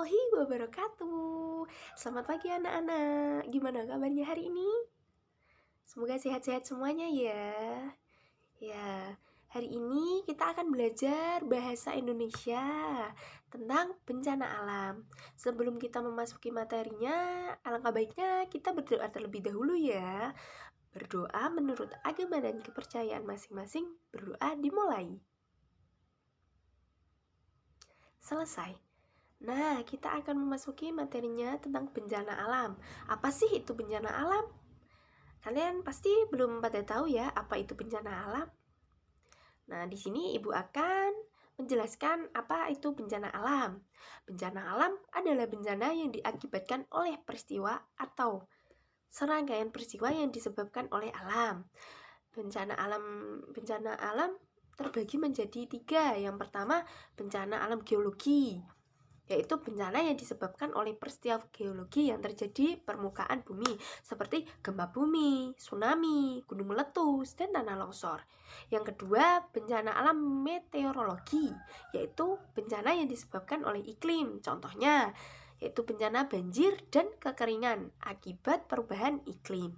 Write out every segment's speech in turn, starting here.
warahmatullahi wabarakatuh. Selamat pagi anak-anak. Gimana kabarnya hari ini? Semoga sehat-sehat semuanya ya. Ya, hari ini kita akan belajar bahasa Indonesia tentang bencana alam. Sebelum kita memasuki materinya, alangkah baiknya kita berdoa terlebih dahulu ya. Berdoa menurut agama dan kepercayaan masing-masing. Berdoa dimulai. Selesai. Nah, kita akan memasuki materinya tentang bencana alam. Apa sih itu bencana alam? Kalian pasti belum pada tahu ya apa itu bencana alam. Nah, di sini Ibu akan menjelaskan apa itu bencana alam. Bencana alam adalah bencana yang diakibatkan oleh peristiwa atau serangkaian peristiwa yang disebabkan oleh alam. Bencana alam terbagi menjadi 3. Yang pertama, bencana alam geologi, yaitu bencana yang disebabkan oleh peristiwa geologi yang terjadi permukaan bumi seperti gempa bumi, tsunami, gunung meletus, dan tanah longsor. Yang kedua, bencana alam meteorologi, yaitu bencana yang disebabkan oleh iklim. Contohnya, yaitu bencana banjir dan kekeringan akibat perubahan iklim.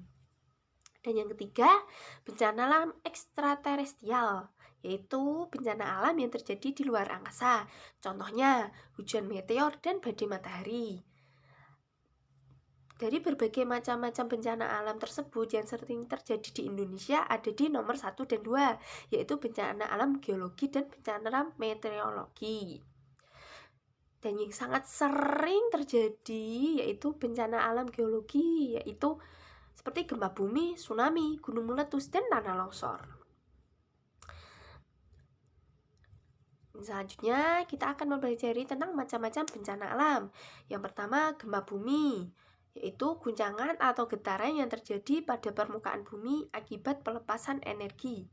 Dan yang ketiga, bencana alam ekstraterestrial, yaitu bencana alam yang terjadi di luar angkasa. Contohnya, hujan meteor dan badai matahari. Dari berbagai macam-macam bencana alam tersebut yang sering terjadi di Indonesia ada di nomor 1 dan 2, yaitu bencana alam geologi dan bencana alam meteorologi. Dan yang sangat sering terjadi yaitu bencana alam geologi, yaitu seperti gempa bumi, tsunami, gunung meletus, dan tanah longsor. Selanjutnya, kita akan mempelajari tentang macam-macam bencana alam. Yang pertama, gempa bumi, yaitu guncangan atau getaran yang terjadi pada permukaan bumi akibat pelepasan energi,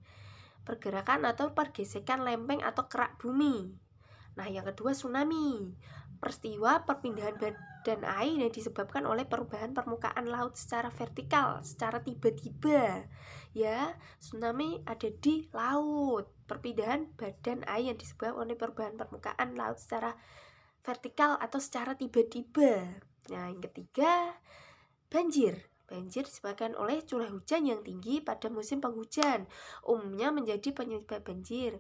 pergerakan atau pergesekan lempeng atau kerak bumi. Nah, yang kedua, tsunami, peristiwa perpindahan badan air yang disebabkan oleh perubahan permukaan laut secara vertikal, secara tiba-tiba. Ya, tsunami ada di laut. Perpindahan badan air yang disebabkan oleh perubahan permukaan laut secara vertikal atau secara tiba-tiba. Nah, yang ketiga, banjir. Banjir disebabkan oleh curah hujan yang tinggi pada musim penghujan, umumnya menjadi penyebab banjir.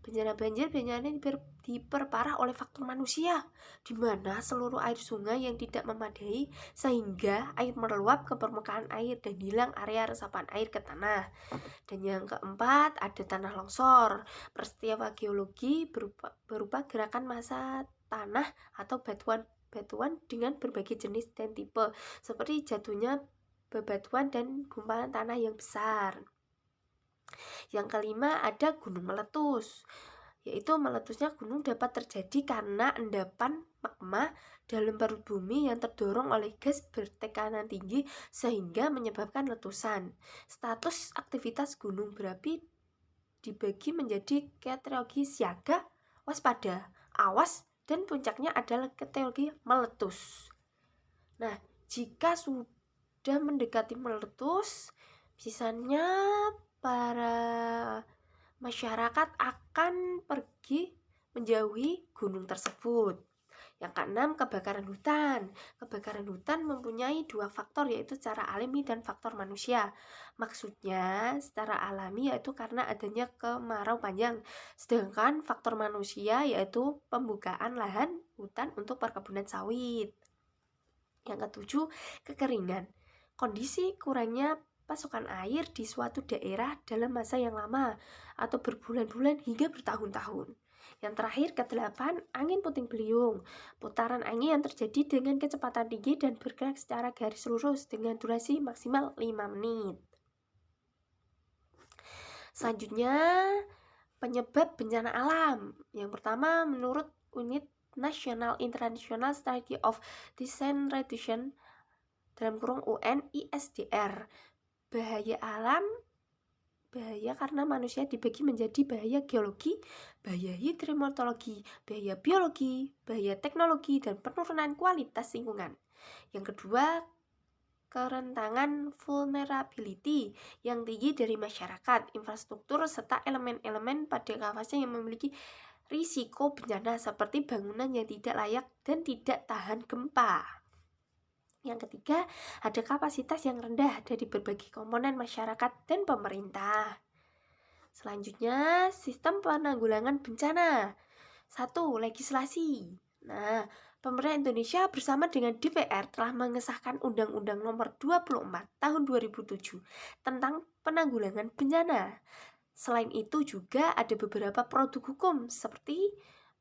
Bencana banjir biasanya diperparah oleh faktor manusia, di mana seluruh air sungai yang tidak memadai sehingga air meluap ke permukaan air dan hilang area resapan air ke tanah. Dan yang keempat, ada tanah longsor. Peristiwa geologi berupa gerakan massa tanah atau batuan dengan berbagai jenis dan tipe, seperti jatuhnya bebatuan dan gumpalan tanah yang besar. Yang kelima, ada gunung meletus, yaitu meletusnya gunung dapat terjadi karena endapan magma dalam perut bumi yang terdorong oleh gas bertekanan tinggi sehingga menyebabkan letusan. Status aktivitas gunung berapi dibagi menjadi kategori siaga, waspada, awas, dan puncaknya adalah kategori meletus. Nah, jika sudah mendekati meletus, biasanya para masyarakat akan pergi menjauhi gunung tersebut. Yang keenam, kebakaran hutan. Kebakaran hutan mempunyai 2 faktor, yaitu secara alami dan faktor manusia. Maksudnya secara alami yaitu karena adanya kemarau panjang, sedangkan faktor manusia yaitu pembukaan lahan hutan untuk perkebunan sawit. Yang ketujuh, kekeringan. Kondisi kurangnya pasokan air di suatu daerah dalam masa yang lama atau berbulan-bulan hingga bertahun-tahun. Yang terakhir, ke-8, angin puting beliung. Putaran angin yang terjadi dengan kecepatan tinggi dan bergerak secara garis lurus dengan durasi maksimal 5 menit. Selanjutnya, penyebab bencana alam. Yang pertama, menurut Unit National International Study of Disintegration (UNISDR), bahaya alam, bahaya karena manusia dibagi menjadi bahaya geologi, bahaya hidrometeorologi, bahaya biologi, bahaya teknologi, dan penurunan kualitas lingkungan. Yang kedua, kerentangan vulnerability yang tinggi dari masyarakat, infrastruktur, serta elemen-elemen pada kawasan yang memiliki risiko bencana seperti bangunan yang tidak layak dan tidak tahan gempa. Yang ketiga, ada kapasitas yang rendah dari berbagai komponen masyarakat dan pemerintah. Selanjutnya, sistem penanggulangan bencana. 1. Legislasi. Nah, pemerintah Indonesia bersama dengan DPR telah mengesahkan Undang-Undang Nomor 24 Tahun 2007 tentang penanggulangan bencana. Selain itu juga ada beberapa produk hukum seperti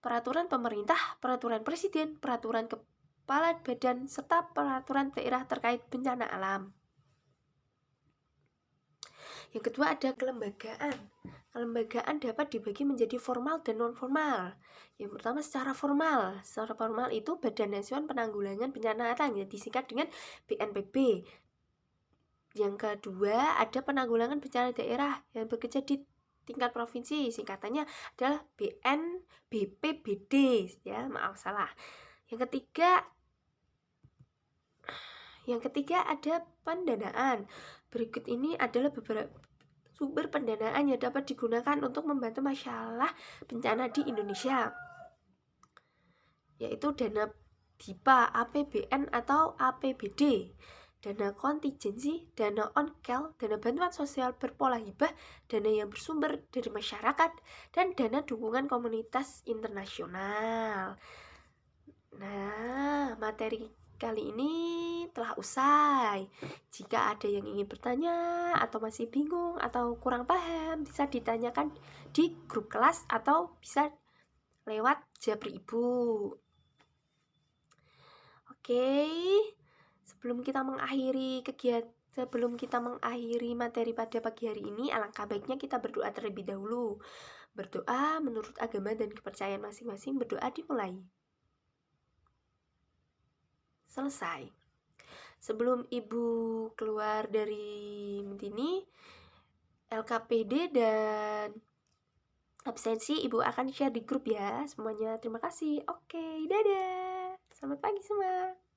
peraturan pemerintah, peraturan presiden, peraturan kepala badan, serta peraturan daerah terkait bencana alam. Yang kedua ada kelembagaan. Kelembagaan dapat dibagi menjadi formal dan non-formal. Yang pertama secara formal. Secara formal itu Badan Nasional Penanggulangan Bencana Alam yang disingkat dengan BNPB. Yang kedua ada penanggulangan bencana daerah yang bekerja di tingkat provinsi. Singkatannya adalah BNBPBD. Ya, maaf salah. Yang ketiga ada pendanaan. Berikut ini adalah beberapa sumber pendanaan yang dapat digunakan untuk membantu masalah bencana di Indonesia, yaitu dana DIPA, APBN atau APBD, dana kontingensi, dana on-call, dana bantuan sosial berpola hibah, dana yang bersumber dari masyarakat, dan dana dukungan komunitas internasional. Nah, materi kali ini telah usai. Jika ada yang ingin bertanya atau masih bingung atau kurang paham, bisa ditanyakan di grup kelas atau bisa lewat Japri Ibu. Oke, sebelum kita mengakhiri materi pada pagi hari ini, alangkah baiknya kita berdoa terlebih dahulu. Berdoa menurut agama dan kepercayaan masing-masing, berdoa dimulai. Selesai. Sebelum Ibu keluar dari ini, LKPD dan absensi Ibu akan share di grup ya semuanya. Terima kasih. Oke, dadah. Selamat pagi semua.